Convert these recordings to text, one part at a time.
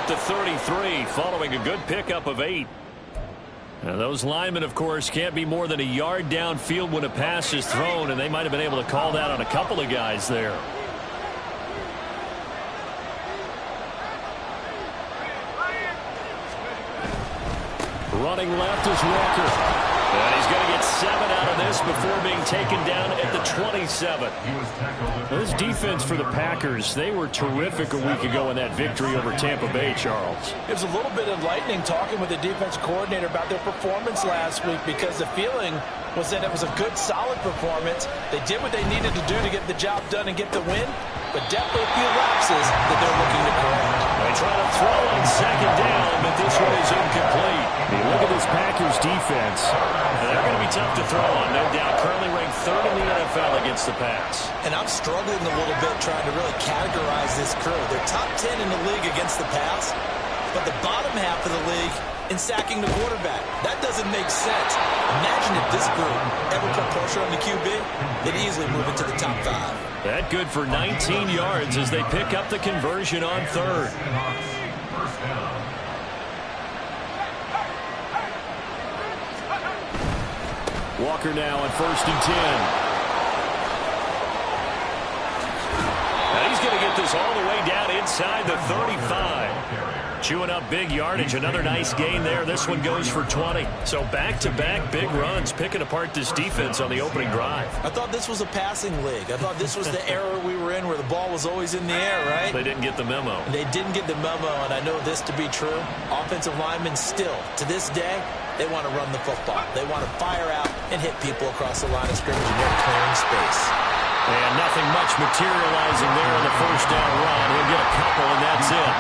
at the 33 following a good pickup of 8. Now, those linemen, of course, can't be more than a yard downfield when a pass is thrown, and they might have been able to call that on a couple of guys there. Running left is Walker. And he's going to get 7 out of this before being taken down at the 27. This defense for the Packers, they were terrific a week ago in that victory over Tampa Bay, Charles. It was a little bit enlightening talking with the defense coordinator about their performance last week, because the feeling was that it was a good, solid performance. They did what they needed to do to get the job done and get the win, but definitely a few lapses that they're looking to correct. They try to throw on second down, but this one is incomplete. Hey, look at this Packers defense. They're going to be tough to throw on, no doubt. Currently ranked 3rd in the NFL against the pass. And I'm struggling a little bit trying to really categorize this crew. They're top 10 in the league against the pass, but the bottom half of the league in sacking the quarterback. That doesn't make sense. Imagine if this group ever put pressure on the QB, they'd easily move into the top 5. That good for 19 yards as they pick up the conversion on 3rd. Walker now on 1st and 10. Now he's going to get this all the way down inside the 35. Chewing up big yardage. Another nice gain there. This one goes for 20. So back-to-back big runs, picking apart this defense on the opening drive. I thought this was a passing league. I thought this was the era we were in where the ball was always in the air, right? They didn't get the memo. They didn't get the memo, and I know this to be true. Offensive linemen still, to this day, they want to run the football. They want to fire out and hit people across the line of scrimmage, and they're clearing space. And nothing much materializing there in the first down run. He'll get a couple, and that's it.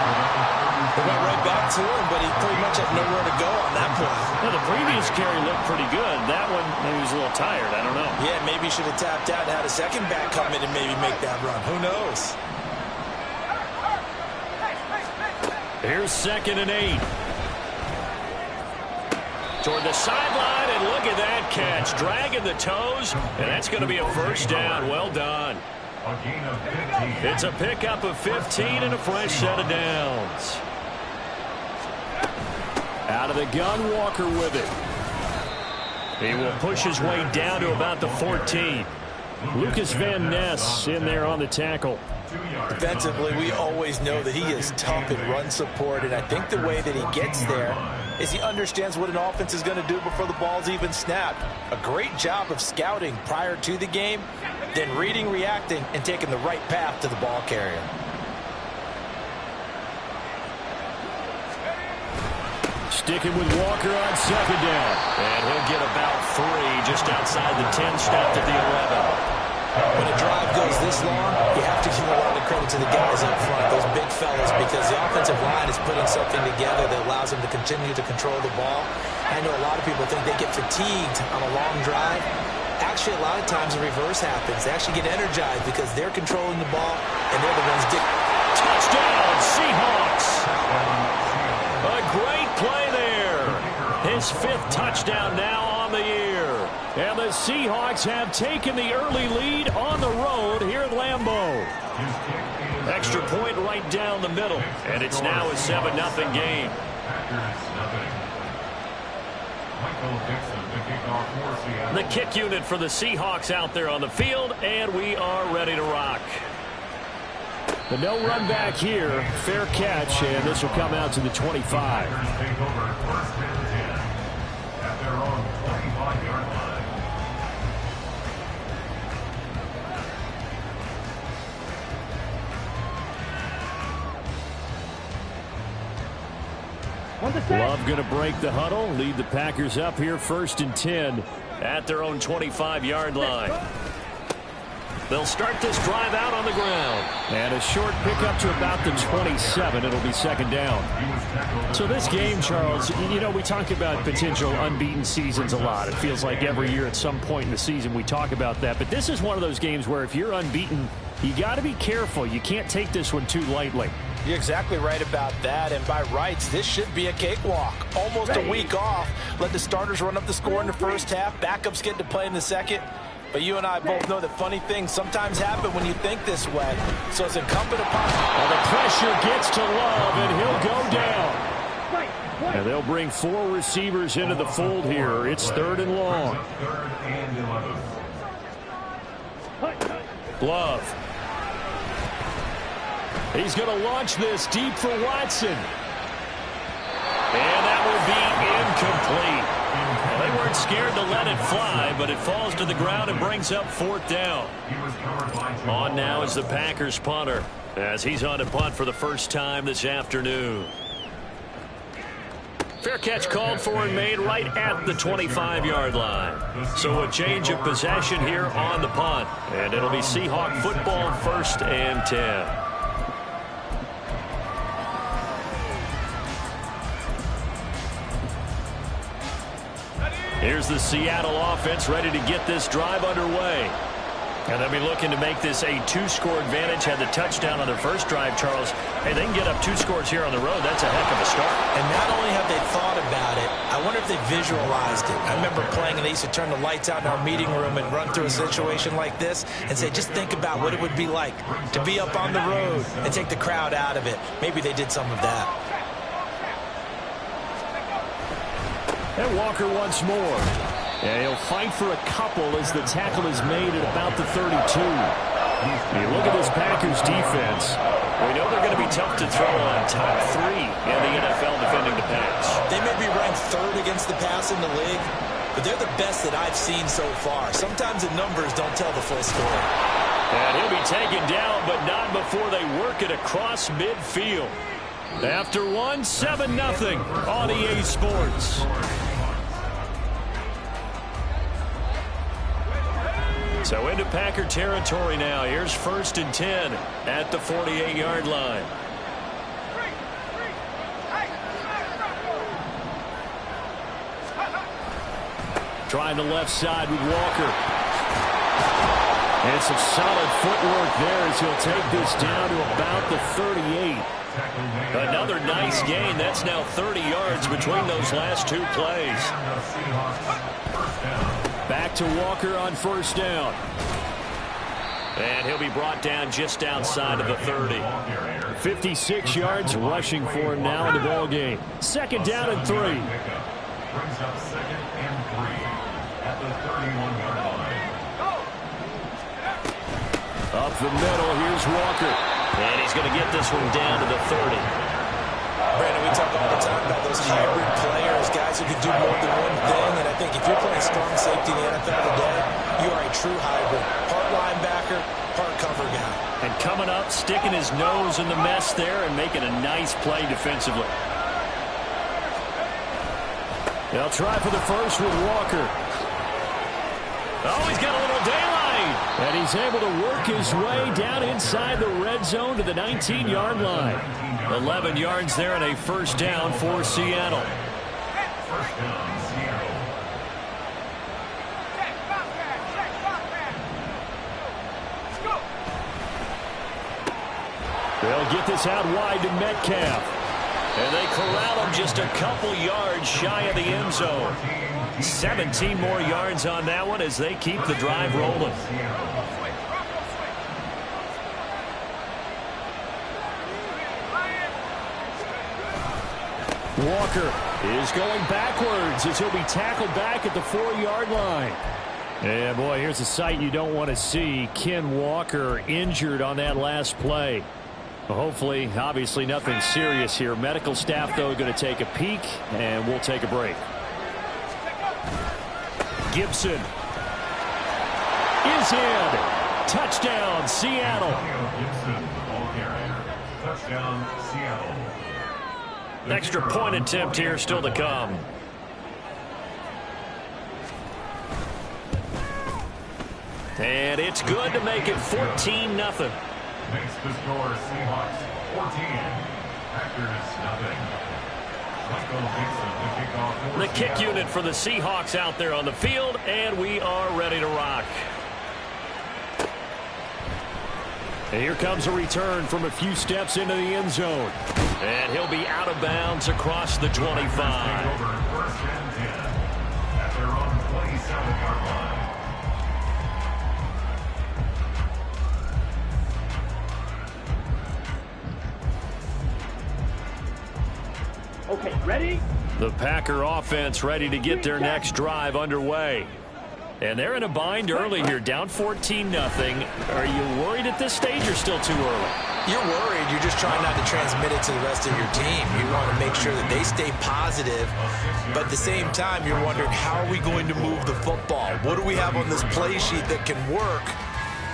They went right back to him, but he pretty much had nowhere to go on that play. Well, the previous carry looked pretty good. That one, maybe he was a little tired. I don't know. Yeah, maybe he should have tapped out and had a second back come in and maybe make that run. Who knows? Here's 2nd and 8. Toward the sideline, and look at that catch. Dragging the toes, and that's going to be a first down. Well done. It's a pickup of 15 and a fresh set of downs. Out of the gun, Walker with it. He will push his way down to about the 14. Lucas Van Ness in there on the tackle. Defensively, we always know that he is tough in run support, and I think the way that he gets there is he understands what an offense is going to do before the ball's even snapped. A great job of scouting prior to the game, then reading, reacting, and taking the right path to the ball carrier. Sticking with Walker on second down. And he'll get about 3 just outside the 10, stopped at the 11. When a drive goes this long, you have to give a lot of credit to the guys up front, those big fellas, because the offensive line is putting something together that allows them to continue to control the ball. I know a lot of people think they get fatigued on a long drive. Actually, a lot of times the reverse happens. They actually get energized because they're controlling the ball, and they're the ones Touchdown, Seahawks! A great play there. His 5th touchdown now on the year. And the Seahawks have taken the early lead on the road here at Lambeau. Extra point right down the middle. And it's now a 7-0 game. The kick unit for the Seahawks out there on the field, and we are ready to rock. The no run back here, fair catch, and this will come out to the 25. Love going to break the huddle, lead the Packers up here 1st and 10 at their own 25-yard line. They'll start this drive out on the ground. And a short pickup to about the 27. It'll be 2nd down. So this game, Charles, you know, we talk about potential unbeaten seasons a lot. It feels like every year at some point in the season we talk about that. But this is one of those games where if you're unbeaten, you got to be careful. You can't take this one too lightly. You're exactly right about that, and by rights, this should be a cakewalk. Almost a week off. Let the starters run up the score in the first half. Backups get to play in the second. But you and I both know that funny things sometimes happen when you think this way. So it's incumbent upon... Well, the pressure gets to Love, and he'll go down. And they'll bring 4 receivers into the fold here. It's 3rd and long. Love. He's going to launch this deep for Watson. And that will be incomplete. Well, they weren't scared to let it fly, but it falls to the ground and brings up 4th down. On now is the Packers punter, as he's on to punt for the first time this afternoon. Fair catch called for and made right at the 25-yard line. So a change of possession here on the punt. And it'll be Seahawk football, 1st and 10. Here's the Seattle offense ready to get this drive underway. And they'll be looking to make this a 2-score advantage. Had the touchdown on their first drive, Charles. Hey, they can get up 2 scores here on the road. That's a heck of a start. And not only have they thought about it, I wonder if they visualized it. I remember playing, and they used to turn the lights out in our meeting room and run through a situation like this and say, just think about what it would be like to be up on the road and take the crowd out of it. Maybe they did some of that. And Walker once more. And he'll fight for a couple as the tackle is made at about the 32. You look at this Packers defense. We know they're going to be tough to throw on. Top 3 in the NFL defending the pass. They may be ranked 3rd against the pass in the league, but they're the best that I've seen so far. Sometimes the numbers don't tell the full story. And he'll be taken down, but not before they work it across midfield. After 1, 7-0 on EA Sports. So into Packer territory now. Here's 1st and 10 at the 48-yard line. Trying the left side with Walker. And some solid footwork there as he'll take this down to about the 38. Another nice gain. That's now 30 yards between those last 2 plays. Back to Walker on 1st down. And he'll be brought down just outside of the 30. 56 yards rushing for him now in the ball game. 2nd down and 3. Brings up 2nd and 3 at the 31-yard line. Up the middle, here's Walker. And he's going to get this one down to the 30. Brandon, we talk all the time about those hybrid players, guys who can do more than one thing, and I think if you're playing strong safety in the NFL today, you are a true hybrid. Part linebacker, part cover guy. And coming up, sticking his nose in the mess there and making a nice play defensively. They'll try for the first with Walker. Oh, he's got a little daylight. And he's able to work his way down inside the red zone to the 19-yard line. 11 yards there and a 1st down for Seattle. 1st down, Seattle. They'll get this out wide to Metcalf. And they corral him just a couple yards shy of the end zone. 17 more yards on that one as they keep the drive rolling. Walker is going backwards as he'll be tackled back at the 4-yard line. And boy, here's a sight you don't want to see. Ken Walker injured on that last play. Hopefully, obviously nothing serious here. Medical staff, though, going to take a peek, and we'll take a break. Gibson is in. Touchdown, Seattle. Gibson, ball carrier. Touchdown, Seattle. Extra point attempt here still to come. And it's good to make it 14-0. Makes the score Seahawks 14. Packers nothing. The kick unit for the Seahawks out there on the field, and we are ready to rock. And here comes a return from a few steps into the end zone. And he'll be out of bounds across the 25. First and 10 at their own 27-yard line. Ready? The Packer offense ready to get their next drive underway. And they're in a bind early here, down 14-0. Are you worried at this stage or still too early? You're worried. You're just trying not to transmit it to the rest of your team. You want to make sure that they stay positive. But at the same time, you're wondering, how are we going to move the football? What do we have on this play sheet that can work?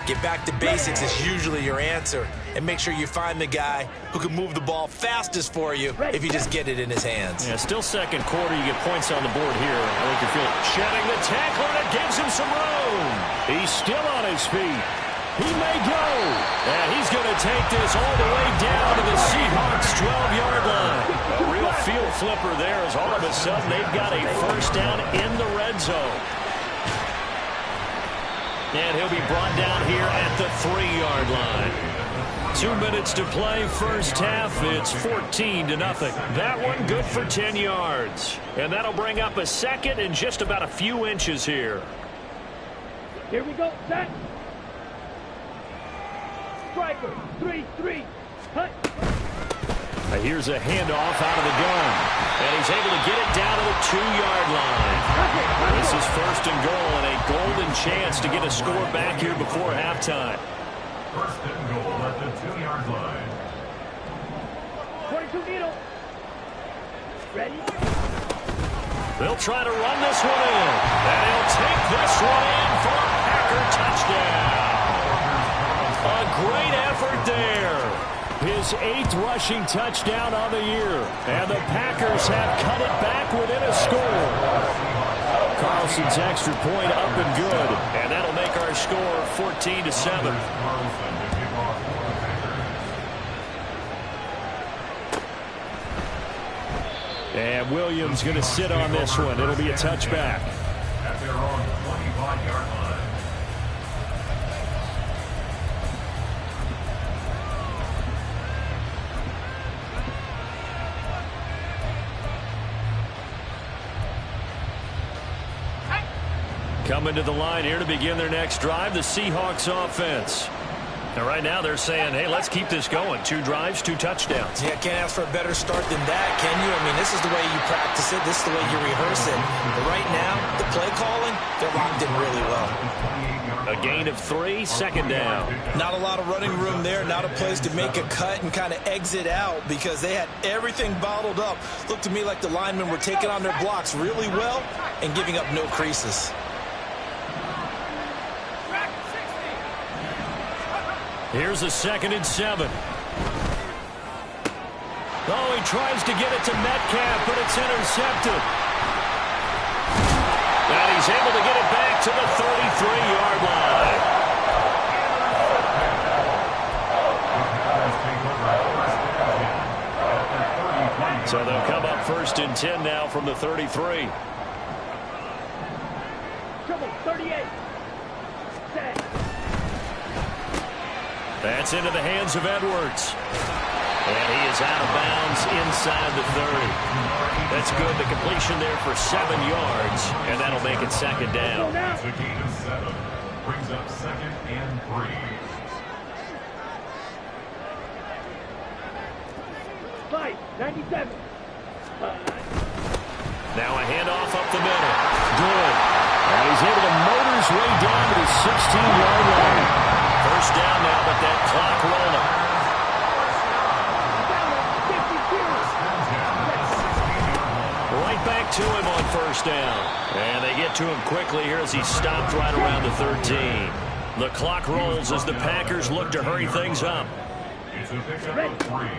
Get back to basics is usually your answer. And make sure you find the guy who can move the ball fastest for you if you just get it in his hands. Yeah, still second quarter. You get points on the board here. I think you're feeling shedding the tackle, and it gives him some room. He's still on his feet. He may go. And he's going to take this all the way down to the Seahawks' 12-yard line. A real field flipper there as all of a sudden they've got a first down in the red zone. And he'll be brought down here at the 3-yard line. 2 minutes to play, first half. It's 14-0. That one good for 10 yards. And that'll bring up a second and just about a few inches here. Here we go. Set. Striker. 3-3. Cut. Here's a handoff out of the gun. And he's able to get it down to the 2-yard line. This is first and goal and a golden chance to get a score back here before halftime. First and goal at the 2-yard line. 22 needle. Ready? They'll try to run this one in. And he'll take this one in for a Packer touchdown. A great effort there. His 8th rushing touchdown on the year. And the Packers have cut it back within a score. Carlson's extra point up and good. And that'll make our score 14-7. And Williams going to sit on this one. It'll be a touchback. At their own 25-yard line. Coming to the line here to begin their next drive, the Seahawks offense. Now, right now they're saying, hey, let's keep this going. 2 drives, 2 touchdowns. Yeah, can't ask for a better start than that, can you? I mean, this is the way you practice it. This is the way you rehearse it. But right now, the play calling, they're locked in really well. A gain of 3, second down. Not a lot of running room there, not a place to make a cut and kind of exit out because they had everything bottled up. Looked to me like the linemen were taking on their blocks really well and giving up no creases. Here's a 2nd and 7. Oh, he tries to get it to Metcalf, but it's intercepted. And he's able to get it back to the 33-yard line. So they'll come up 1st and 10 now from the 33. Trouble. 38. Set. That's into the hands of Edwards. And he is out of bounds inside the 30. That's good. The completion there for 7 yards. And that'll make it second down. It's a gain of 7. Brings up 2nd and 3. Fight. 97. Now a handoff up the middle. Good. And he's able to motor his way down to the 16-yard line. First down now, but that clock rolling. Right back to him on first down. And they get to him quickly here as he stopped right around the 13. The clock rolls as the Packers look to hurry things up.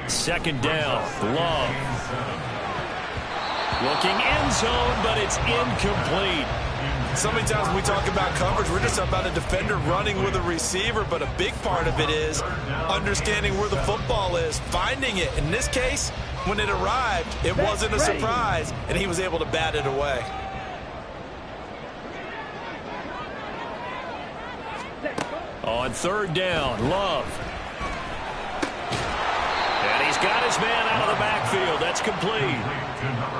Second down, Love. Looking end zone, but it's incomplete. So many times when we talk about coverage, we're just about a defender running with a receiver, but a big part of it is understanding where the football is, finding it. In this case, when it arrived, it wasn't a surprise, and he was able to bat it away. On third down, Love. And he's got his man out of the backfield. That's complete.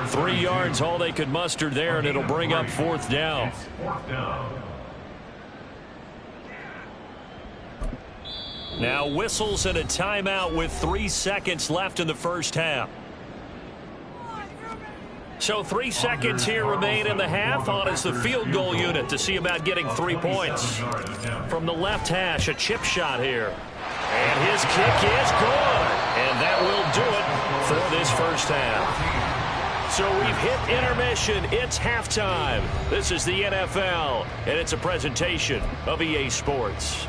3 yards, all they could muster there, and it'll bring up 4th down. Now whistles and a timeout with 3 seconds left in the first half. So 3 seconds here remain in the half. On is the field goal unit to see about getting 3 points. From the left hash, a chip shot here. And his kick is good. And that will do it for this first half. So we've hit intermission. It's halftime. This is the NFL, and it's a presentation of EA Sports.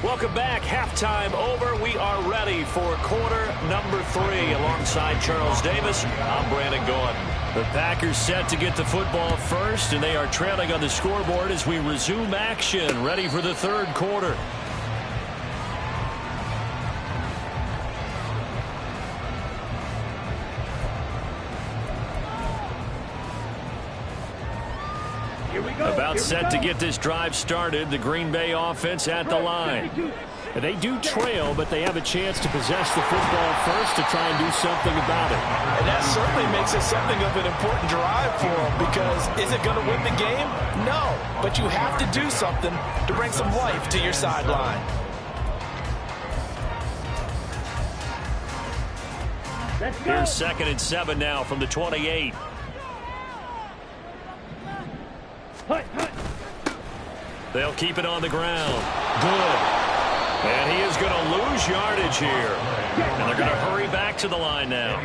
Welcome back. Halftime over. We are ready for quarter number 3. Alongside Charles Davis, I'm Brandon Gaudin. The Packers set to get the football first, and they are trailing on the scoreboard as we resume action, ready for the third quarter. About set to get this drive started. The Green Bay offense at the line. They do trail, but they have a chance to possess the football first to try and do something about it. And that certainly makes it something of an important drive for them, because is it going to win the game? No, but you have to do something to bring some life to your sideline. Here's 2nd and 7 now from the 28. They'll keep it on the ground. Good. And he is going to lose yardage here. And they're going to hurry back to the line now.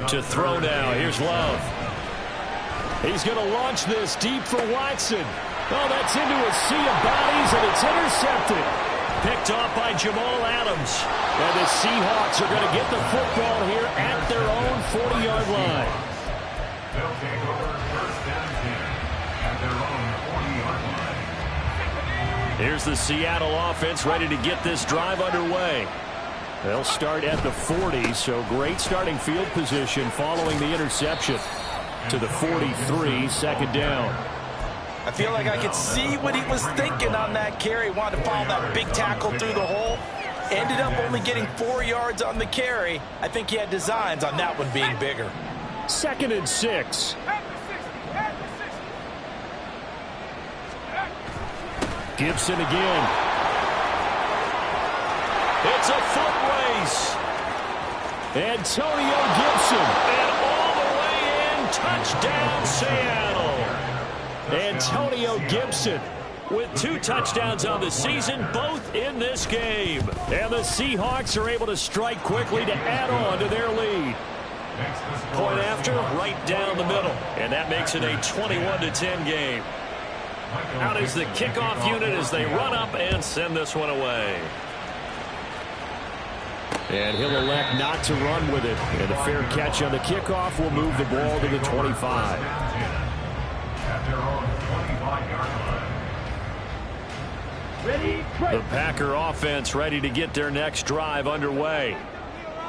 To throw now. Here's Love. He's going to launch this deep for Watson. Oh, that's into a sea of bodies, and it's intercepted. Picked off by Jamal Adams. And the Seahawks are going to get the football here at their own 40-yard line. They'll take over 1st and 10 at their own 40-yard line. Here's the Seattle offense ready to get this drive underway. They'll start at the 40, so great starting field position following the interception. To the 43, 2nd down. I feel like I could see what he was thinking on that carry. Wanted to follow that big tackle through the hole. Ended up only getting 4 yards on the carry. I think he had designs on that one being bigger. 2nd and 6. Gibson again. It's a foot race. Antonio Gibson. And all the way in. Touchdown, Seattle. Antonio Gibson with 2 touchdowns on the season, both in this game. And the Seahawks are able to strike quickly to add on to their lead. Point after, right down the middle. And that makes it a 21-10 game. Out is the kickoff unit as they run up and send this one away. And he'll elect not to run with it. And a fair catch on the kickoff will move the ball to the 25. The Packer offense ready to get their next drive underway.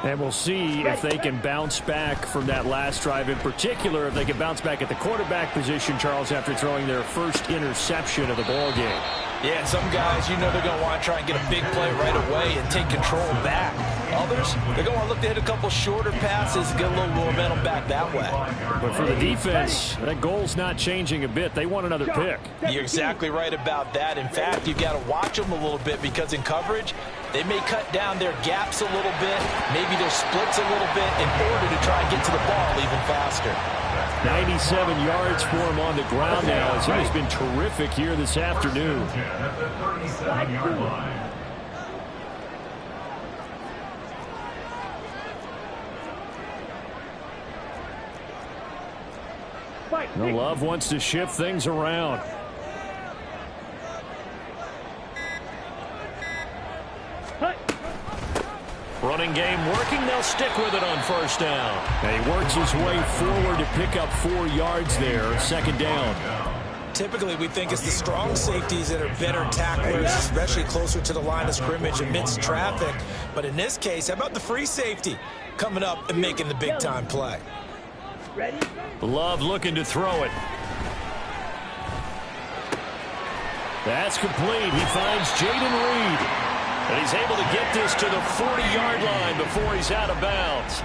And we'll see if they can bounce back from that last drive. In particular, if they can bounce back at the quarterback position, Charles, after throwing their first interception of the ball game. Yeah, some guys, you know they're going to want to try and get a big play right away and take control back. Others, they're going to look to hit a couple shorter passes and get a little momentum back that way. But for the defense, that goal's not changing a bit. They want another pick. You're exactly right about that. In fact, you've got to watch them a little bit, because in coverage, they may cut down their gaps a little bit, maybe their splits a little bit, in order to try and get to the ball even faster. 97 yards for him on the ground now, as he has been terrific here this afternoon. At the 37-yard line. Love wants to shift things around. Running game working. They'll stick with it on 1st down. And he works his way forward to pick up 4 yards there. 2nd down. Typically, we think it's the strong safeties that are better tacklers, especially closer to the line of scrimmage amidst traffic. But in this case, how about the free safety coming up and making the big-time play? Ready? Love looking to throw it. That's complete. He finds Jaden Reed. And he's able to get this to the 40-yard line before he's out of bounds.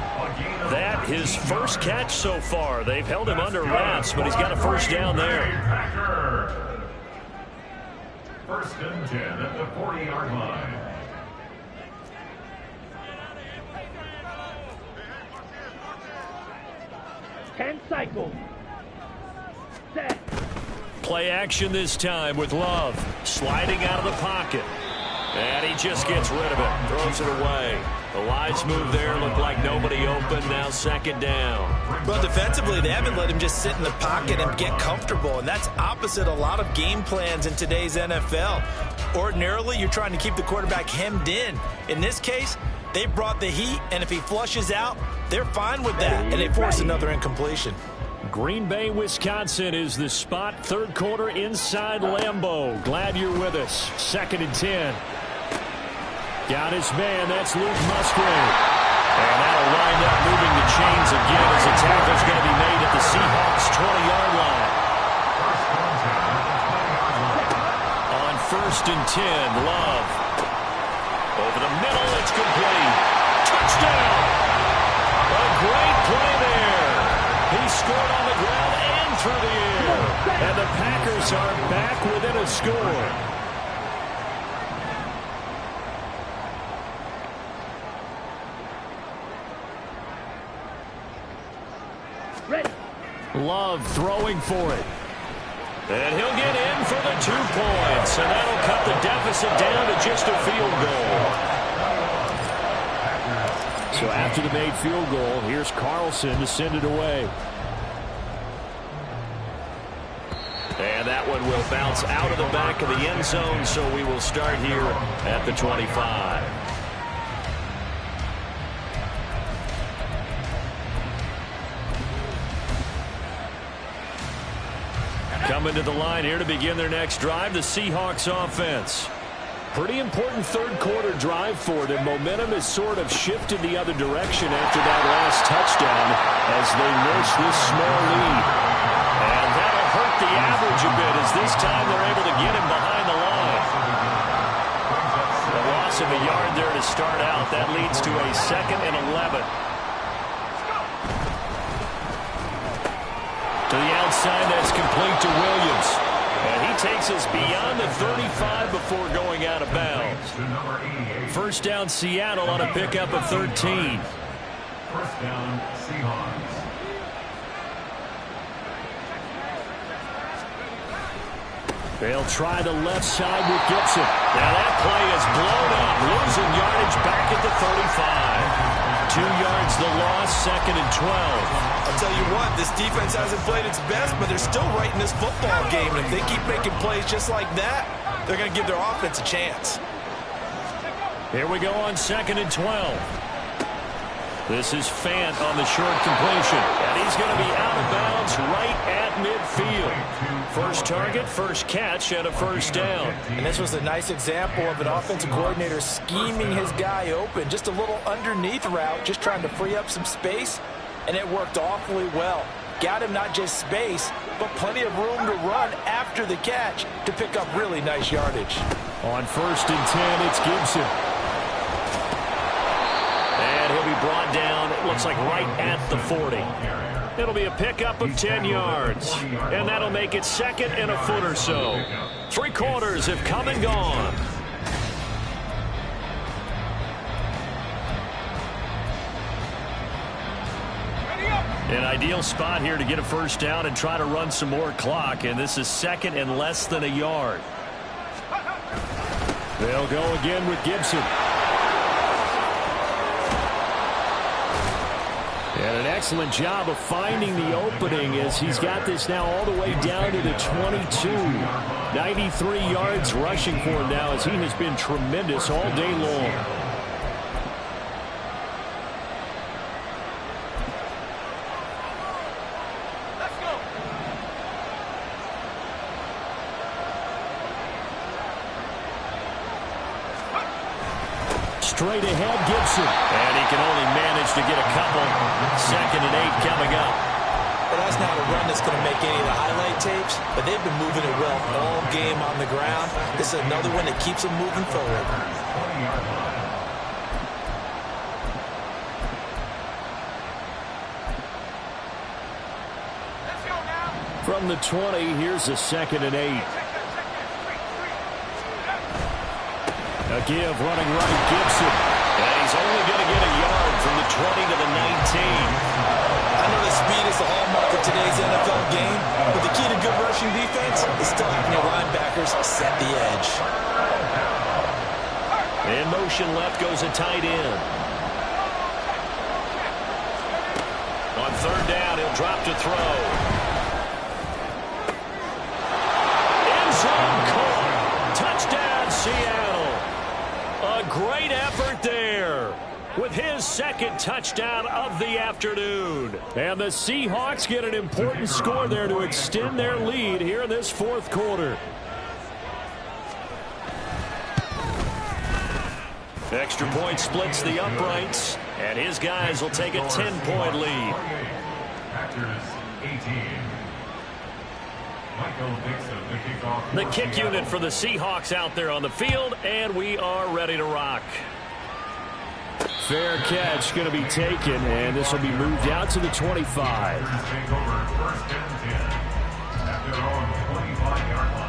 That his first catch so far. They've held him under wraps, but he's got a 1st down there. 1st and 10 at the 40-yard line. 10 cycles. Set. Play action this time with Love. Sliding out of the pocket. And he just gets rid of it. Throws it away. The wise move there looked like nobody open. Now second down. Well, defensively, they haven't let him just sit in the pocket and get comfortable, and that's opposite a lot of game plans in today's NFL. Ordinarily, you're trying to keep the quarterback hemmed in. In this case, they brought the heat, and if he flushes out, they're fine with that, and they force another incompletion. Green Bay, Wisconsin is the spot. Third quarter inside Lambeau. Glad you're with us. 2nd and 10. Got his man. That's Luke Musgrave. And that'll wind up moving the chains again as a tackle's going to be made at the Seahawks' 20-yard line. On 1st and 10, Love. Over the middle, it's complete. Touchdown! A great play there. He scored on the ground and through the air. And the Packers are back within a score. Ready. Love throwing for it. And he'll get in for the 2 points. And that'll cut the deficit down to just a field goal. So after the made field goal, here's Carlson to send it away. And that one will bounce out of the back of the end zone, so we will start here at the 25. Coming to the line here to begin their next drive, the Seahawks offense. Pretty important third quarter drive for them. Momentum has sort of shifted the other direction after that last touchdown as they nurse this small lead. And that'll hurt the average a bit as this time they're able to get him behind the line. A loss of a yard there to start out. That leads to a 2nd and 11. To the outside, that's complete to Williams. And he takes us beyond the 35 before going out of bounds. First down, Seattle on a pickup of 13. First down, Seahawks. They'll try the left side with Gibson. Now that play is blown up, losing yardage back at the 35. 2 yards the loss, 2nd and 12. I'll tell you what, this defense hasn't played its best, but they're still right in this football game. And if they keep making plays just like that, they're going to give their offense a chance. Here we go on 2nd and 12. This is Fant on the short completion. And he's going to be out of bounds right at midfield. First target, first catch, and a first down. And this was a nice example of an offensive coordinator scheming his guy open. Just a little underneath route, just trying to free up some space. And it worked awfully well. Got him not just space, but plenty of room to run after the catch to pick up really nice yardage. On 1st and 10, it's Gibson. And he'll be brought down, it looks like right at the 40. It'll be a pickup of 10 yards. And that'll make it 2nd and a foot or so. 3 quarters have come and gone. An ideal spot here to get a first down and try to run some more clock. And this is 2nd and less than a yard. They'll go again with Gibson. And an excellent job of finding the opening as he's got this now all the way down to the 22. 93 yards rushing for him now as he has been tremendous all day long. Straight ahead, Gibson. And he can only manage to get a couple. 2nd and 8 coming up. Well, that's not a run that's going to make any of the highlight tapes, but they've been moving it well all game on the ground. This is another one that keeps them moving forward. From the 20, here's a 2nd and 8. A give, running right, Gibson. And he's only going to get a yard from the 20 to the 19. I know the speed is the hallmark In motion left goes a tight end. On third down, he'll drop to throw. End zone caught. Touchdown, Seattle. A great effort there with his second touchdown of the afternoon. And the Seahawks get an important score there to extend their lead here in this fourth quarter. Extra point splits the uprights, and his guys will take a 10-point lead. Packers 18. Michael Dixon, the kickoff. The kick unit for the Seahawks out there on the field, and we are ready to rock. Fair catch going to be taken, and this will be moved out to the 25. Packers take over first and 10 at their own 25-yard line.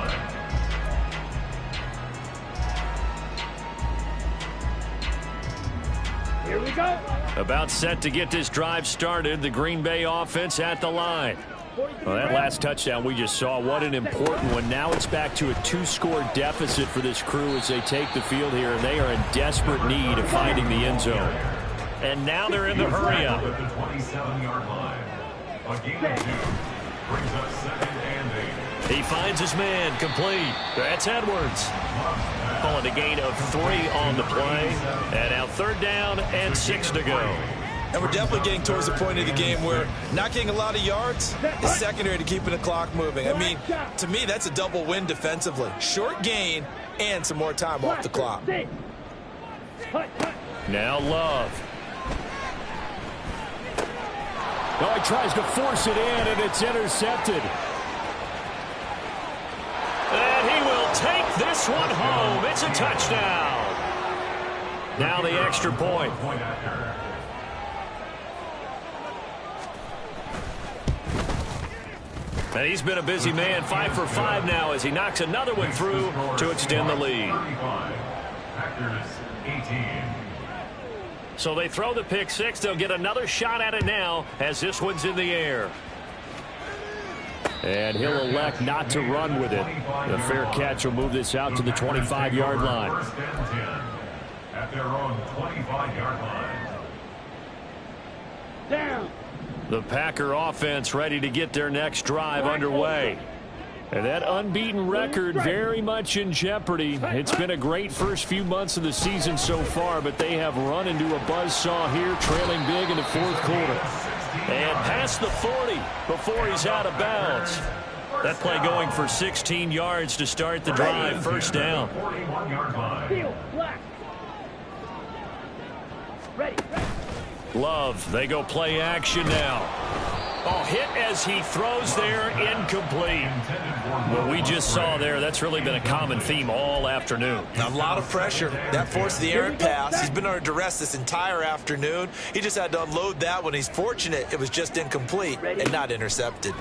Here we go. About set to get this drive started, the Green Bay offense at the line. Well, that last touchdown we just saw, what an important one. Now it's back to a two-score deficit for this crew as they take the field here, and they are in desperate need of finding the end zone. And now they're in the hurry-up. At the 27-yard line. A gain of 2 brings up second and 8. He finds his man, complete. That's Edwards. Calling a gain of 3 on the play. And now third down and 6 to go. And we're definitely getting towards the point of the game where not getting a lot of yards is secondary to keeping the clock moving. I mean, to me, that's a double win defensively. Short gain and some more time off the clock. Now Love. Oh, he tries to force it in, and it's intercepted. And he will take this one home. It's a touchdown. Now the extra point. And he's been a busy man, 5 for 5 now as he knocks another one through to extend the lead. Packers 18. So they throw the pick six. They'll get another shot at it now as this one's in the air. And he'll elect not to run with it. The fair catch will move this out to the 25-yard line. First and 10 at their own 25-yard line. Down. The Packer offense ready to get their next drive underway. And that unbeaten record very much in jeopardy. It's been a great first few months of the season so far, but they have run into a buzzsaw here, trailing big in the fourth quarter. And past the 40 before he's out of bounds. That play going for 16 yards to start the drive. First down. 41-yard line. Field, black. Ready. Love, they go play action now. Oh, hit as he throws there, incomplete. What we just saw there, that's really been a common theme all afternoon. A lot of pressure. That forced the errant pass. He's been under duress this entire afternoon. He just had to unload that one. He's fortunate it was just incomplete and not intercepted.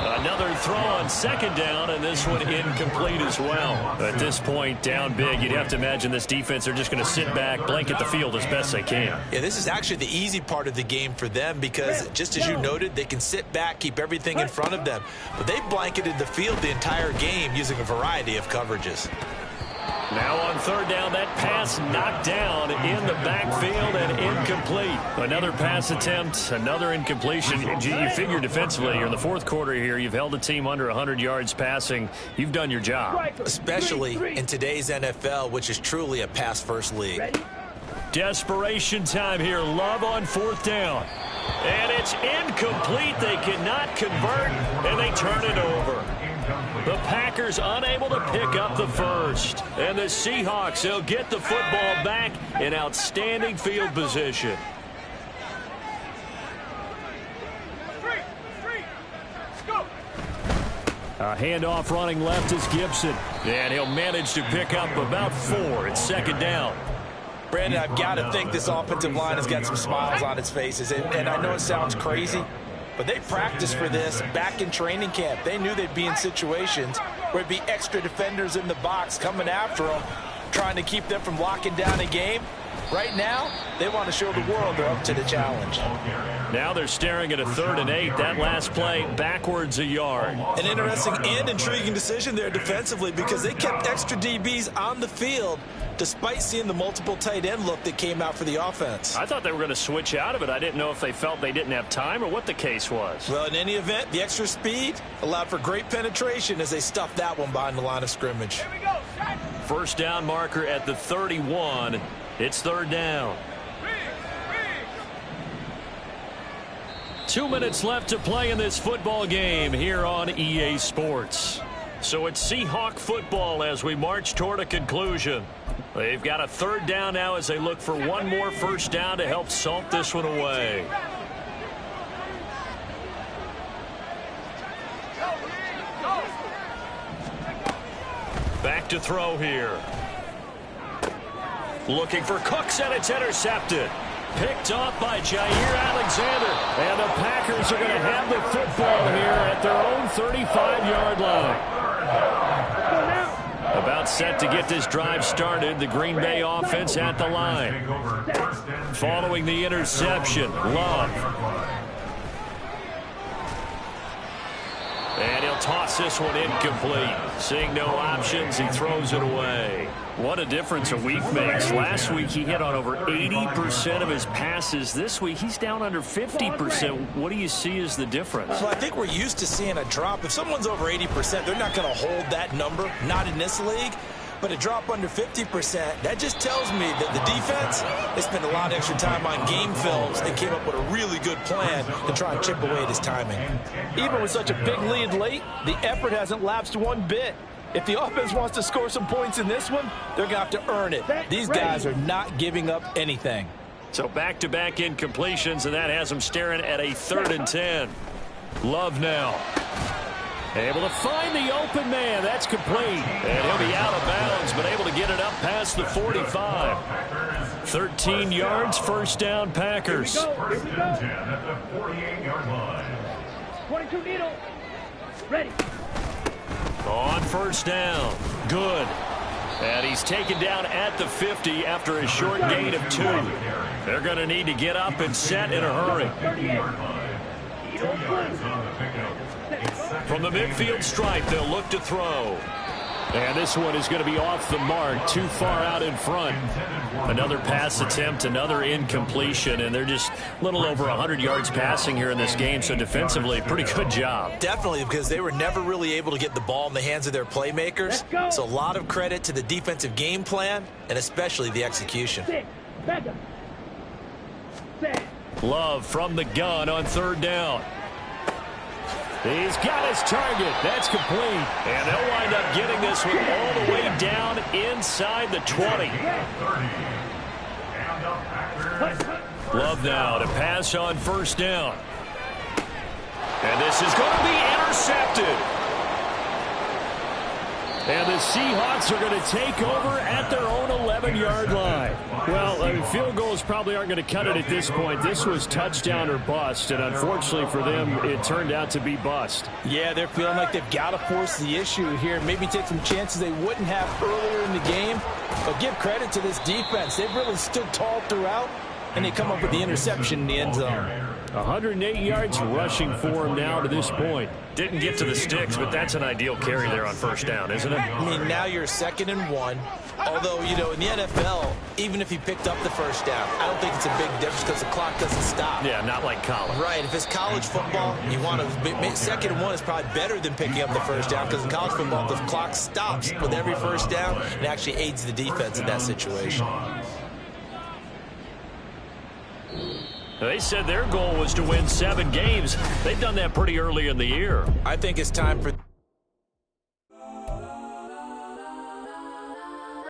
Another throw on second down, and this one incomplete as well. At this point, down big, you'd have to imagine this defense are just going to sit back, blanket the field as best they can. Yeah, this is actually the easy part of the game for them because, just as you noted, they can sit back, keep everything in front of them. But they blanketed the field the entire game using a variety of coverages. Now on third down, that pass knocked down in the backfield and incomplete. Another pass attempt, another incompletion. You figure defensively, you're in the fourth quarter here. You've held the team under 100 yards passing. You've done your job. Especially in today's NFL, which is truly a pass-first league. Desperation time here. Love on fourth down. And it's incomplete. They cannot convert, and they turn it over. The Packers unable to pick up the first. And the Seahawks, they'll get the football back in outstanding field position. A handoff running left is Gibson. And he'll manage to pick up about 4. It's second down. Brandon, I've got to think this offensive line has got some smiles on its faces. And I know it sounds crazy, but they practiced for this back in training camp. They knew they'd be in situations where it'd be extra defenders in the box coming after them. trying to keep them from locking down a game. Right now, they want to show the world they're up to the challenge. Now they're staring at a 3rd and 8. That last play backwards a yard. An interesting and intriguing decision there defensively because they kept extra DBs on the field despite seeing the multiple tight end look that came out for the offense. I thought they were going to switch out of it. I didn't know if they felt they didn't have time or what the case was. Well, in any event, the extra speed allowed for great penetration as they stuffed that one behind the line of scrimmage. First down marker at the 31. It's 3rd down. 2 minutes left to play in this football game here on EA Sports. So it's Seahawk football as we march toward a conclusion. They've got a 3rd down now as they look for one more first down to help salt this one away. Back to throw here. Looking for Cooks, and it's intercepted. Picked off by Jair Alexander. And the Packers are going to have the football here at their own 35-yard line. About set to get this drive started. The Green Bay offense at the line. Following the interception, Love. And he'll toss this one incomplete. Seeing no options, he throws it away. What a difference a week makes. Last week he hit on over 80% of his passes. This week he's down under 50%. What do you see as the difference? Well, I think we're used to seeing a drop. If someone's over 80%, they're not going to hold that number. Not in this league. But a drop under 50%, that just tells me that the defense, they spent a lot of extra time on game films and came up with a really good plan to try and chip away at his timing. Even with such a big lead late, the effort hasn't lapsed one bit. If the offense wants to score some points in this one, they're going to have to earn it. These guys are not giving up anything. So back-to-back incompletions, and that has them staring at a 3rd and 10. Love now. Able to find the open man. That's complete. And he'll be out of bounds, but able to get it up past the 45. 13 yards, first down, Packers. First and 10 at the 48-yard line. 22 needle. Ready. On first down. Good. And he's taken down at the 50 after a short gain of 2. They're going to need to get up and set in a hurry. From the midfield stripe, they'll look to throw. And this one is going to be off the mark, too far out in front. Another pass attempt, another incompletion, and they're just a little over 100 yards passing here in this game, so defensively, pretty good job. Definitely, because they were never really able to get the ball in the hands of their playmakers. So a lot of credit to the defensive game plan, and especially the execution. Back up. Set. Love from the gun on 3rd down. He's got his target. That's complete. And they'll wind up getting this one all the way down inside the 20. Love now to pass on first down. And this is going to be intercepted. And the Seahawks are going to take over at their own 11-yard line. Well, field goals probably aren't going to cut it at this point. This was touchdown or bust, and unfortunately for them, it turned out to be bust. Yeah, they're feeling like they've got to force the issue here. Maybe take some chances they wouldn't have earlier in the game. But give credit to this defense. They've really stood tall throughout, and they come up with the interception in the end zone. 108 yards rushing for him now to this point. Didn't get to the sticks, but that's an ideal carry there on first down, isn't it? I mean, now you're 2nd and 1. Although, you know, in the NFL, even if he picked up the first down, I don't think it's a big difference because the clock doesn't stop. Yeah, not like college. Right. If it's college football, you want to 2nd and 1 is probably better than picking up the first down because in college football, the clock stops with every first down and actually aids the defense in that situation. They said their goal was to win 7 games. They've done that pretty early in the year. I think it's time for